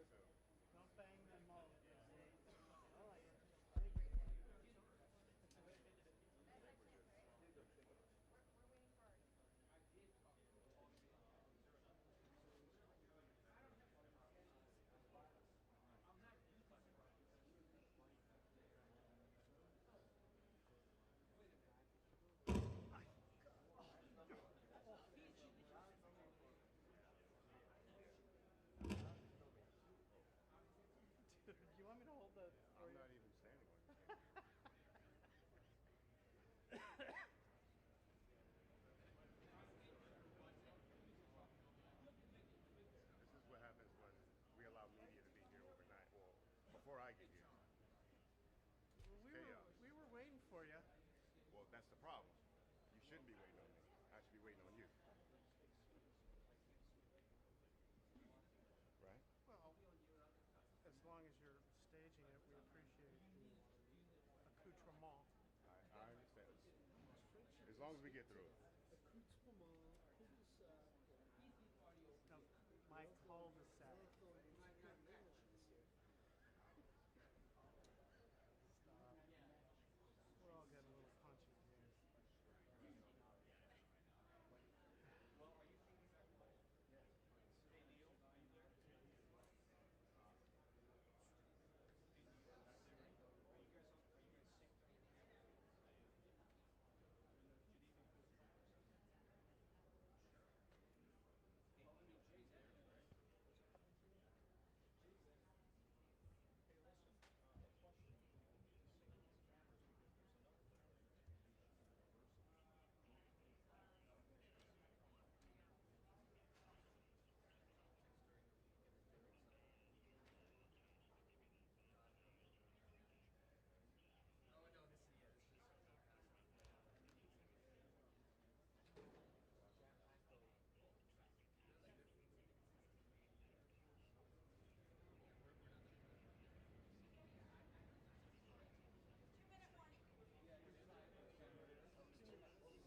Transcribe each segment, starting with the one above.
Don't bang them all. I like it. Dude, do you want me to hold the? I'm not even standing on it. This is what happens when we allow media to be here overnight, or before I get here. We were waiting for you. Well, that's the problem. You shouldn't be waiting on me. I should be waiting on you. Right? Well, as long as you're staging it, we appreciate the accoutrement. I understand. As long as we get through it. No, my cul-de-sac. Stop. We're all getting a little punchy here.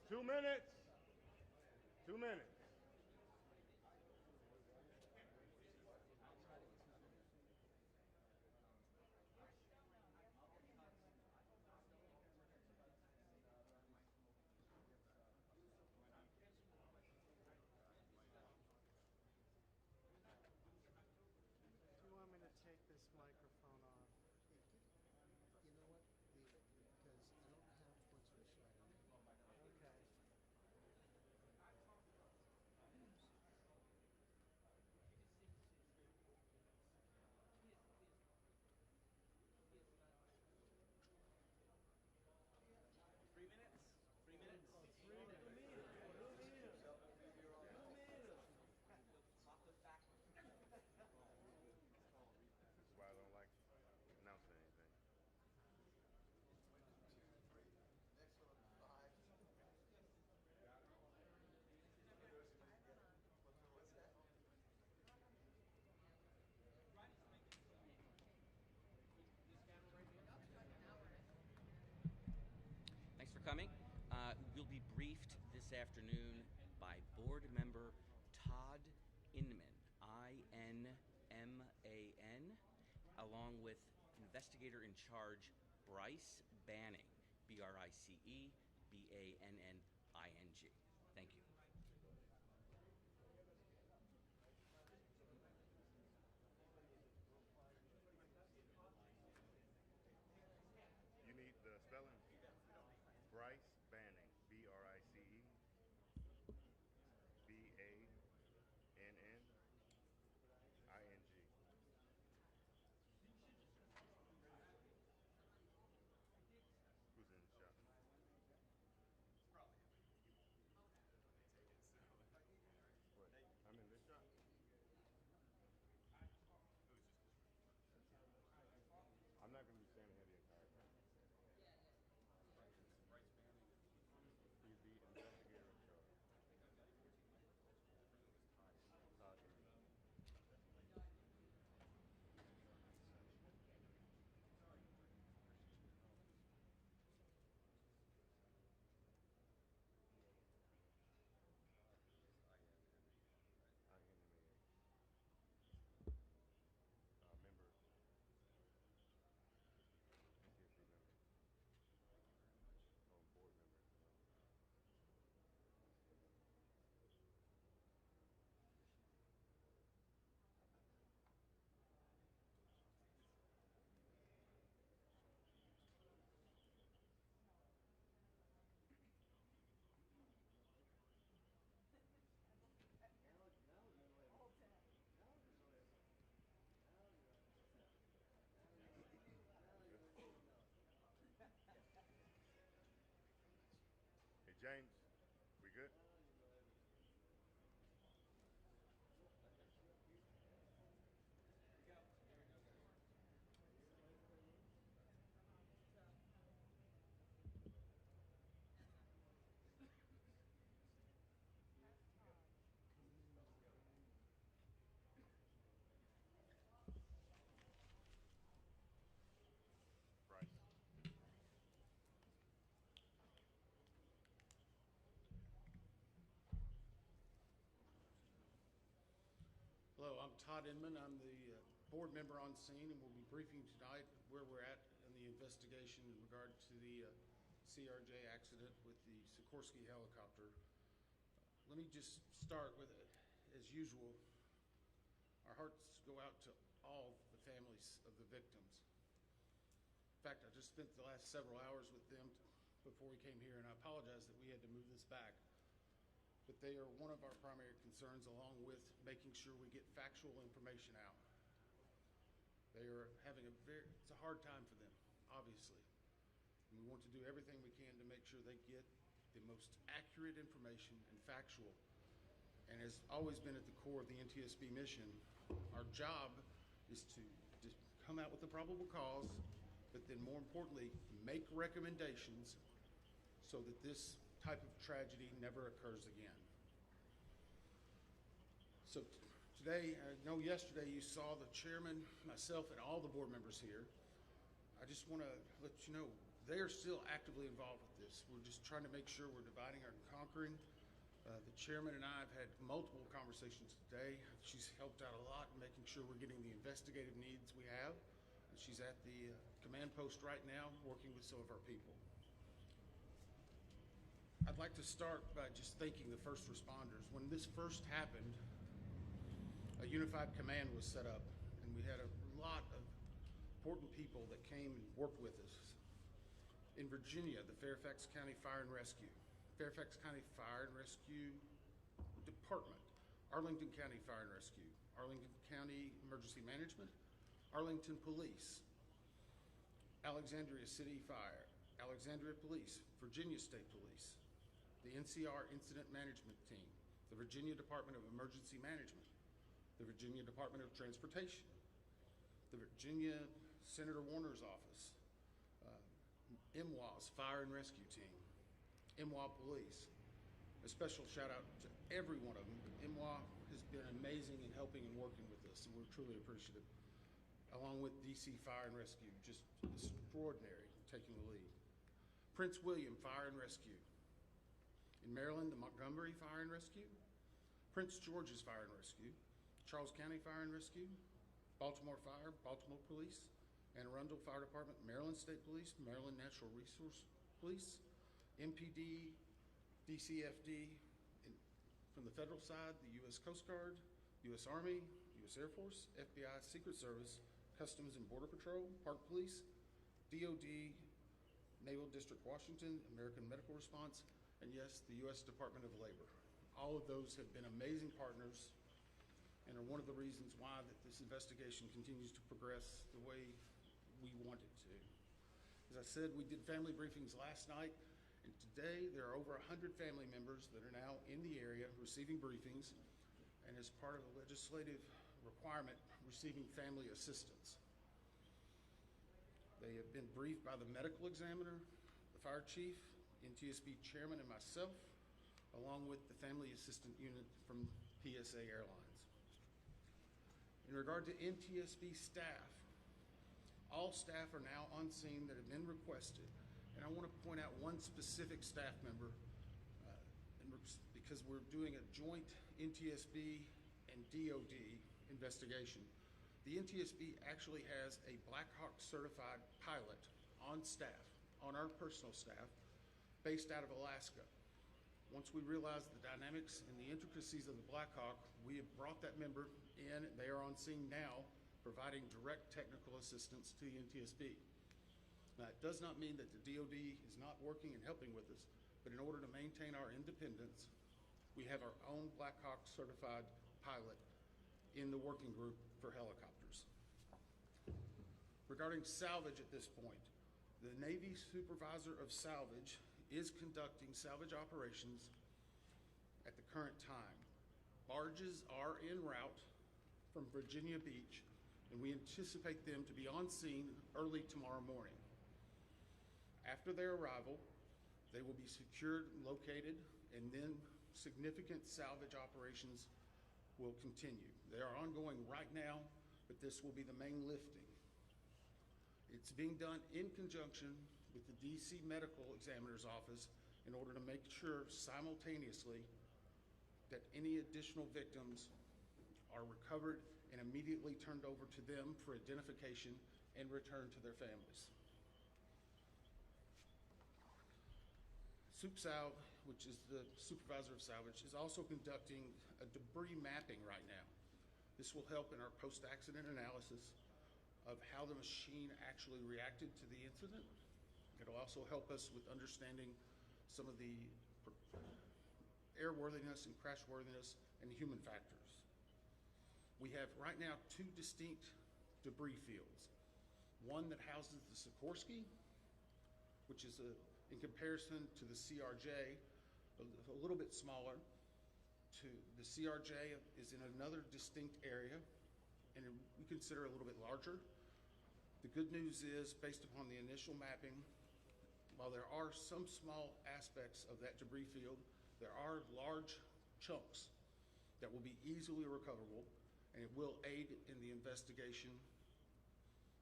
Two minutes. 2 minutes. Do you want me to take this microphone off? You know what? Leave it, because I don't have what's for shouting. Okay. This is why I don't like announcing anything. Thanks for coming. We'll be briefed this afternoon by board member Todd Inman, I-N-M-A-N, along with investigator in charge Bryce Banning, B-R-I-C-E, B-A-N-N-I-N-G. Thank you. You need the spelling? Bryce Banning, B-R-I-C-E, B-A-N-N-I-N-G. Who's in the shop? James, we good? Bryce. Hello, I'm Todd Inman. I'm the board member on scene, and we'll be briefing tonight where we're at in the investigation in regard to the CRJ accident with the Sikorsky helicopter. Let me just start with, as usual, our hearts go out to all the families of the victims. In fact, I just spent the last several hours with them before we came here, and I apologize that we had to move this back. But they are one of our primary concerns, along with making sure we get factual information out. They are having it's a hard time for them, obviously. And we want to do everything we can to make sure they get the most accurate information and factual. And has always been at the core of the NTSB mission, our job is to come out with the probable cause, but then more importantly, make recommendations so that this type of tragedy never occurs again. So today, I know yesterday you saw the chairman, myself, and all the board members here. I just want to let you know they are still actively involved with this. We're just trying to make sure we're dividing and conquering. The chairman and I have had multiple conversations today. She's helped out a lot in making sure we're getting the investigative needs we have. She's at the command post right now working with some of our people. I'd like to start by just thanking the first responders. When this first happened, a unified command was set up, and we had a lot of important people that came and worked with us. In Virginia, the Fairfax County Fire and Rescue, Fairfax County Fire and Rescue Department, Arlington County Fire and Rescue, Arlington County Emergency Management, Arlington Police, Alexandria City Fire, Alexandria Police, Virginia State Police, the NCR Incident Management Team, the Virginia Department of Emergency Management, the Virginia Department of Transportation, the Virginia Senator Warner's office, MWA's Fire and Rescue Team, MWA Police. A special shout out to every one of them. MWA has been amazing in helping and working with us, and we're truly appreciative. Along with DC Fire and Rescue, just extraordinary, taking the lead. Prince William Fire and Rescue. In Maryland, the Montgomery Fire and Rescue, Prince George's Fire and Rescue, Charles County Fire and Rescue, Baltimore Fire, Baltimore Police, Anne Arundel Fire Department, Maryland State Police, Maryland Natural Resource Police, MPD, DCFD, and from the federal side, the U.S. Coast Guard, U.S. Army, U.S. Air Force, FBI, Secret Service, Customs and Border Patrol, Park Police, DOD, Naval District Washington, American Medical Response, and yes, the U.S. Department of Labor. All of those have been amazing partners and are one of the reasons why that this investigation continues to progress the way we want it to. As I said, we did family briefings last night, and today there are over 100 family members that are now in the area receiving briefings, and as part of the legislative requirement, receiving family assistance. They have been briefed by the medical examiner, the fire chief, NTSB chairman, and myself, along with the family assistant unit from PSA Airlines. In regard to NTSB staff, all staff are now on scene that have been requested, and I want to point out one specific staff member because we're doing a joint NTSB and DOD investigation. The NTSB actually has a Black Hawk certified pilot on staff, on our personal staff, based out of Alaska. Once we realized the dynamics and the intricacies of the Black Hawk, we have brought that member in. They are on scene now, providing direct technical assistance to the NTSB. Now, it does not mean that the DOD is not working and helping with us, but in order to maintain our independence, we have our own Black Hawk certified pilot in the working group for helicopters. Regarding Salvage at this point, the Navy supervisor of Salvage is conducting salvage operations at the current time. Barges are en route from Virginia Beach, and we anticipate them to be on scene early tomorrow morning. After their arrival, they will be secured and located, and then significant salvage operations will continue. They are ongoing right now, but this will be the main lifting. It's being done in conjunction with the DC Medical Examiner's Office in order to make sure simultaneously that any additional victims are recovered and immediately turned over to them for identification and returned to their families. SupSalv, which is the supervisor of salvage, is also conducting a debris mapping right now. This will help in our post-accident analysis of how the machine actually reacted to the incident. It'll also help us with understanding some of the airworthiness and crashworthiness and human factors. We have right now 2 distinct debris fields. One that houses the Sikorsky, which is in comparison to the CRJ, a little bit smaller. The CRJ is in another distinct area, and we consider a little bit larger. The good news is, based upon the initial mapping, while there are some small aspects of that debris field, there are large chunks that will be easily recoverable, and it will aid in the investigation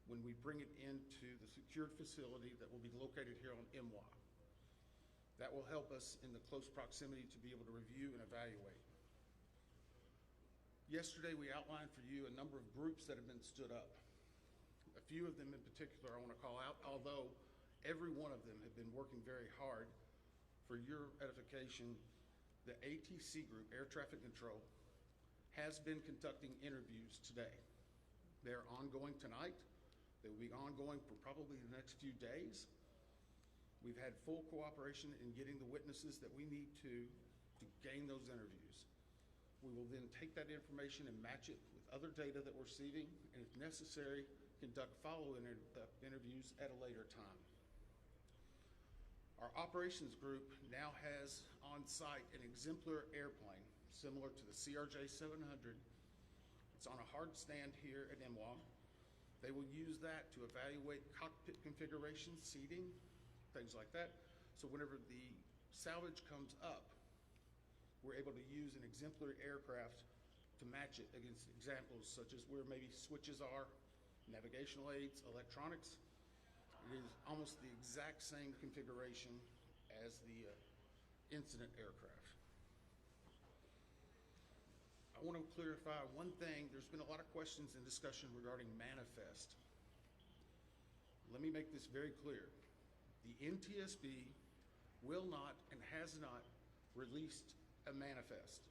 when we bring it into the secured facility that will be located here on MWA. That will help us in the close proximity to be able to review and evaluate. Yesterday, we outlined for you a number of groups that have been stood up. A few of them in particular I want to call out, although every one of them have been working very hard. For your edification, the ATC group, Air Traffic Control, has been conducting interviews today. They're ongoing tonight. They will be ongoing for probably the next few days. We've had full cooperation in getting the witnesses that we need to gain those interviews. We will then take that information and match it with other data that we're receiving, and if necessary, conduct follow-up interviews at a later time. Our operations group now has on site an exemplar airplane similar to the CRJ 700. It's on a hard stand here at MWA. They will use that to evaluate cockpit configuration, seating, things like that. So whenever the salvage comes up, we're able to use an exemplary aircraft to match it against examples such as where maybe switches are, navigational aids, electronics. It is almost the exact same configuration as the incident aircraft. I want to clarify one thing. There's been a lot of questions and discussion regarding manifest. Let me make this very clear. The NTSB will not and has not released a manifest.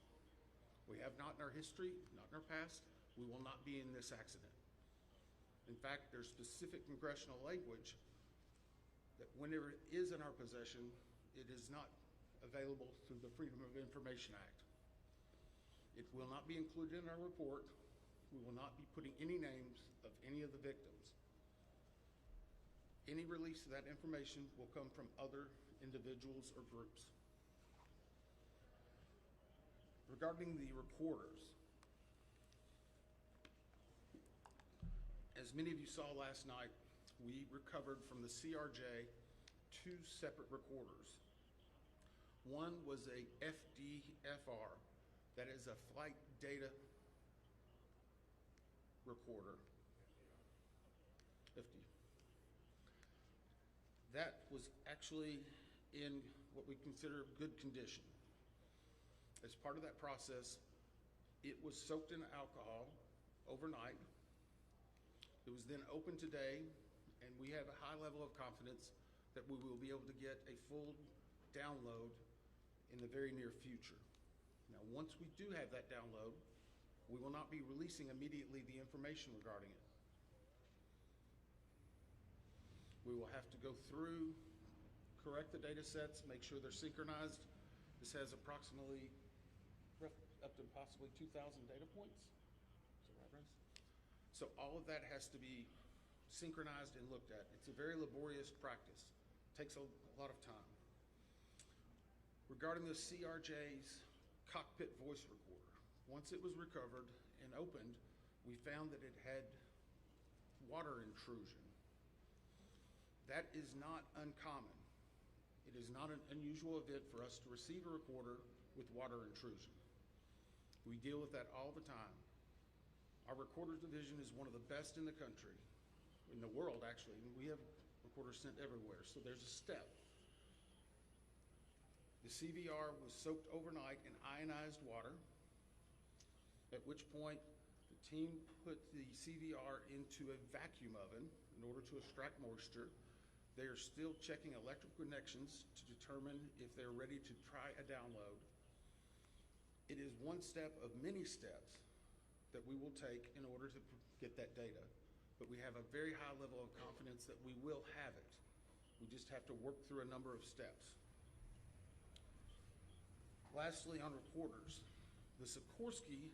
We have not in our history, not in our past. We will not be in this accident. In fact, there's specific congressional language that whenever it is in our possession, it is not available through the Freedom of Information Act. It will not be included in our report. We will not be putting any names of any of the victims. Any release of that information will come from other individuals or groups. Regarding the reporters, as many of you saw last night, we recovered from the CRJ 2 separate recorders. One was a FDFR, that is a flight data recorder. FD. That was actually in what we consider good condition. As part of that process, it was soaked in alcohol overnight. It was then opened today, and we have a high level of confidence that we will be able to get a full download in the very near future. Now, once we do have that download, we will not be releasing immediately the information regarding it. We will have to go through, correct the data sets, make sure they're synchronized. This has approximately up to possibly 2,000 data points. Is that right, Russ? So all of that has to be synchronized and looked at. It's a very laborious practice. It takes a lot of time. Regarding the CRJ's cockpit voice recorder, once it was recovered and opened, we found that it had water intrusion. That is not uncommon. It is not an unusual event for us to receive a recorder with water intrusion. We deal with that all the time. Our recorders division is one of the best in the country, in the world actually, and we have recorders sent everywhere, so there's a step. The CVR was soaked overnight in ionized water, at which point the team put the CVR into a vacuum oven in order to extract moisture. They are still checking electrical connections to determine if they're ready to try a download. It is one step of many steps that we will take in order to get that data, but we have a very high level of confidence that we will have it. We just have to work through a number of steps. Lastly, on recorders, the Sikorsky,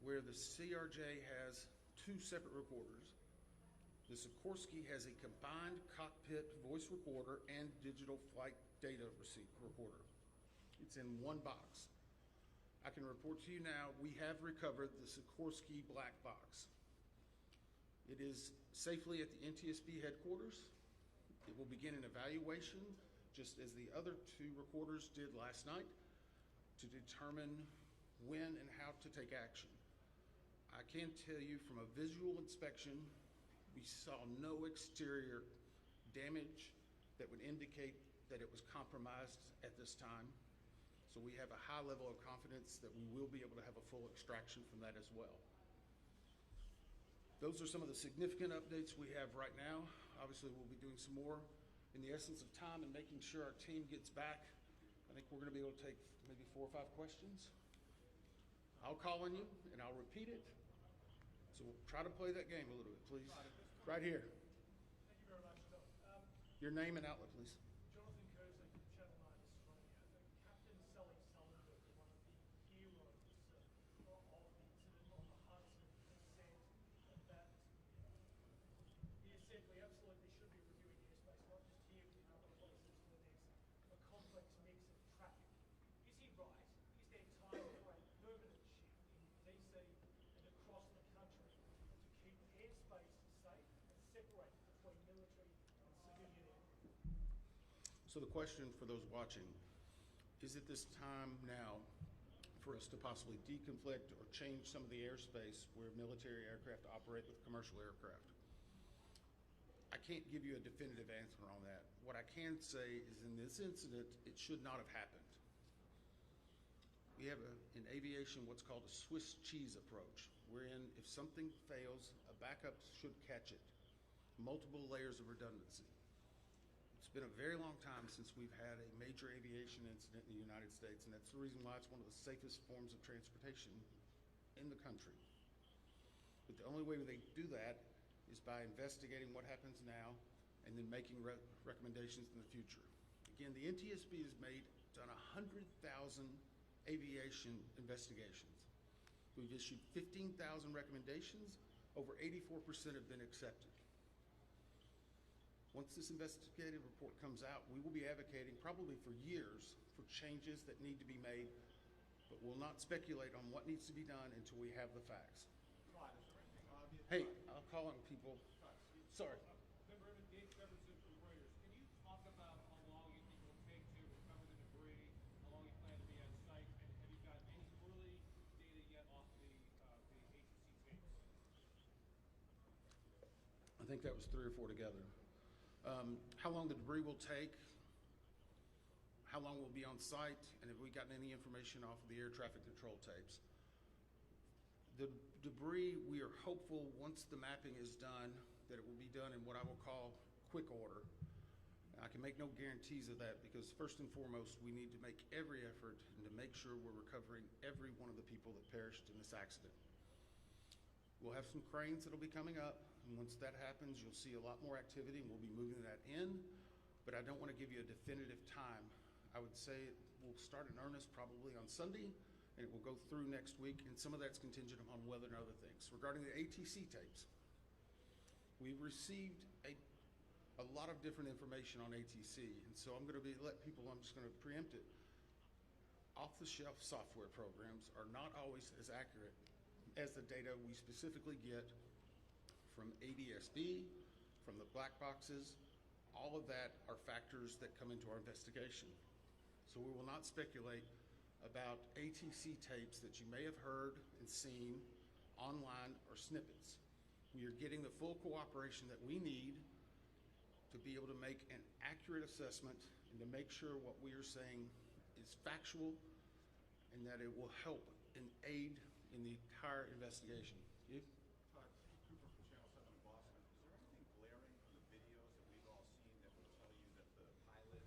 where the CRJ has two separate recorders, the Sikorsky has a combined cockpit voice recorder and digital flight data recorder. It's in one box. I can report to you now, we have recovered the Sikorsky black box. It is safely at the NTSB headquarters. It will begin an evaluation, just as the other two recorders did last night, to determine when and how to take action. I can tell you from a visual inspection, we saw no exterior damage that would indicate that it was compromised at this time. So we have a high level of confidence that we will be able to have a full extraction from that as well. Those are some of the significant updates we have right now. Obviously, we'll be doing some more in the essence of time and making sure our team gets back. I think we're going to be able to take maybe 4 or 5 questions. I'll call on you and I'll repeat it. So we'll try to play that game a little bit, please. Right here. Thank you very much, Bill. Your name and outlet, please. Jonathan Kersley from Channel 9 Australia. Captain Salvage, one of the heroes of the incident on the Hudson, has said that he has said we absolutely should be reviewing airspace, not just here, but in other places, for a complex mix of traffic. Is he right? Is there time for a permanent shift in DC and across the country to keep airspace safe and separate between military and civilian aircraft? So the question for those watching, is it this time now for us to possibly deconflict or change some of the airspace where military aircraft operate with commercial aircraft? I can't give you a definitive answer on that. What I can say is in this incident, it should not have happened. We have in aviation what's called a Swiss cheese approach, wherein if something fails, a backup should catch it. Multiple layers of redundancy. It's been a very long time since we've had a major aviation incident in the United States, and that's the reason why it's one of the safest forms of transportation in the country. But the only way they do that is by investigating what happens now and then making recommendations in the future. Again, the NTSB has done 100,000 aviation investigations. We've issued 15,000 recommendations. Over 84% have been accepted. Once this investigative report comes out, we will be advocating probably for years for changes that need to be made, but we'll not speculate on what needs to be done until we have the facts. Right, is there anything obvious? Hey, I'll call on people. Sorry. Member Emmett Gates, members of the Reuters. Can you talk about how long you think it will take to recover the debris, how long you plan to be on site, and have you got any early data yet off the ATC tapes? I think that was 3 or 4 together. How long the debris will take, how long we'll be on site, and have we gotten any information off of the air traffic control tapes. The debris, we are hopeful once the mapping is done that it will be done in what I will call quick order. I can make no guarantees of that because first and foremost, we need to make every effort and to make sure we're recovering every one of the people that perished in this accident. We'll have some cranes that'll be coming up, and once that happens, you'll see a lot more activity, and we'll be moving that in, but I don't want to give you a definitive time. I would say it will start in earnest probably on Sunday, and it will go through next week, and some of that's contingent upon weather and other things. Regarding the ATC tapes, we've received a a lot of different information on ATC, and so I'm just going to preempt it. Off-the-shelf software programs are not always as accurate as the data we specifically get from ADSB, from the black boxes. All of that are factors that come into our investigation. So we will not speculate about ATC tapes that you may have heard and seen online or snippets. We are getting the full cooperation that we need to be able to make an accurate assessment and to make sure what we are saying is factual and that it will help and aid in the entire investigation. You? Steve Cooper from Channel 7 in Boston. Is there anything glaring in the videos that we've all seen that would tell you that the pilot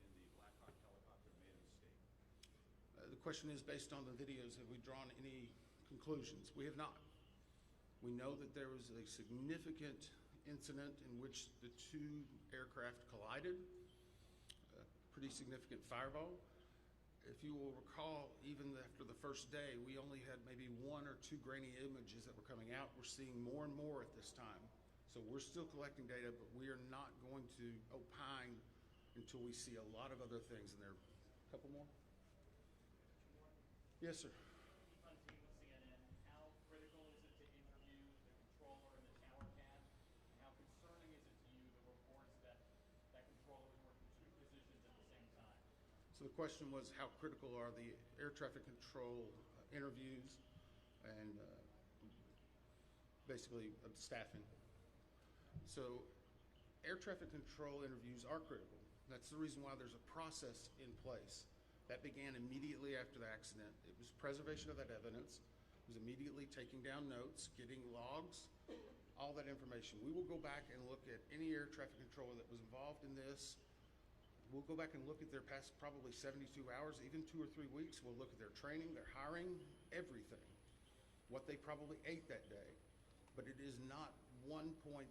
in the Black Hawk helicopter made a mistake? The question is, based on the videos, have we drawn any conclusions? We have not. We know that there was a significant incident in which the two aircraft collided, a pretty significant fireball. If you will recall, even after the first day, we only had maybe 1 or 2 grainy images that were coming out. We're seeing more and more at this time. So we're still collecting data, but we are not going to opine until we see a lot of other things in there. A couple more? Yes, sir. On team with CNN, how critical is it to interview the controller and the tower pad? And how concerning is it to you, the reports that that controller is working 2 positions at the same time? So the question was, how critical are the air traffic control interviews and basically staffing? So air traffic control interviews are critical. That's the reason why there's a process in place. That began immediately after the accident. It was preservation of that evidence. It was immediately taking down notes, getting logs, all that information. We will go back and look at any air traffic controller that was involved in this. We'll go back and look at their past probably 72 hours, even 2 or 3 weeks. We'll look at their training, their hiring, everything, what they probably ate that day. But it is not one point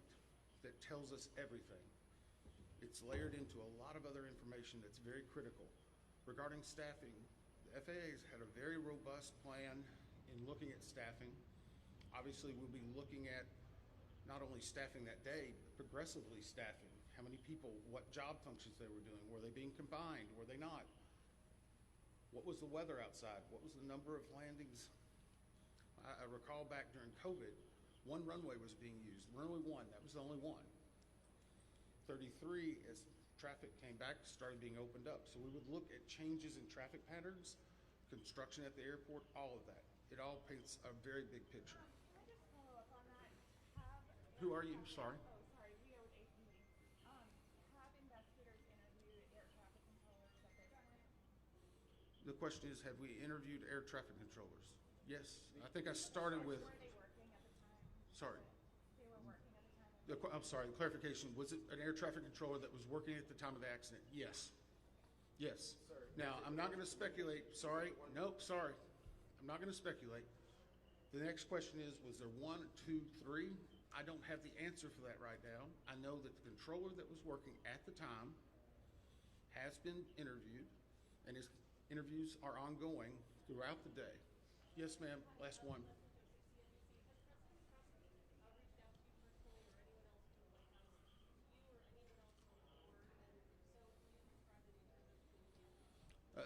that tells us everything. It's layered into a lot of other information that's very critical. Regarding staffing, the FAA has had a very robust plan in looking at staffing. Obviously, we'll be looking at not only staffing that day, but progressively staffing. How many people, what job functions they were doing. Were they being combined? Were they not? What was the weather outside? What was the number of landings? I recall back during COVID, 1 runway was being used. Runway 1, that was the only one. 33, as traffic came back, started being opened up. So we would look at changes in traffic patterns, construction at the airport, all of that. It all paints a very big picture. Can I just follow up on that? Who are you? Sorry. Oh, sorry, Rio with AP. Have investigators interviewed air traffic controllers at this point? The question is, have we interviewed air traffic controllers? Yes. I think I started with. Were they working at the time? Sorry. They were working at the time? I'm sorry, the clarification. Was it an air traffic controller that was working at the time of the accident? Yes. Yes. Now, I'm not going to speculate. Sorry. Nope, sorry. I'm not going to speculate. The next question is, was there 1, 2, 3? I don't have the answer for that right now. I know that the controller that was working at the time has been interviewed, and his interviews are ongoing throughout the day. Yes, ma'am. Last one.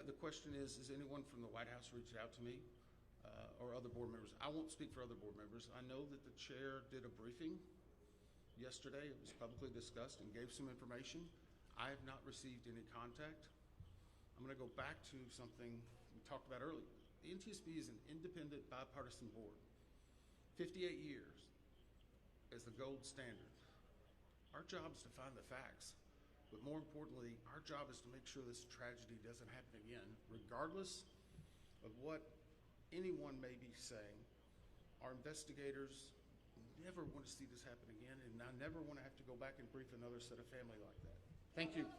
The question is anyone from the White House reached out to me or other board members? I won't speak for other board members. I know that the chair did a briefing yesterday. It was publicly discussed and gave some information. I have not received any contact. I'm going to go back to something we talked about earlier. The NTSB is an independent bipartisan board. 58 years as the gold standard. Our job is to find the facts. But more importantly, our job is to make sure this tragedy doesn't happen again, regardless of what anyone may be saying. Our investigators never want to see this happen again, and I never want to have to go back and brief another set of family like that. Thank you.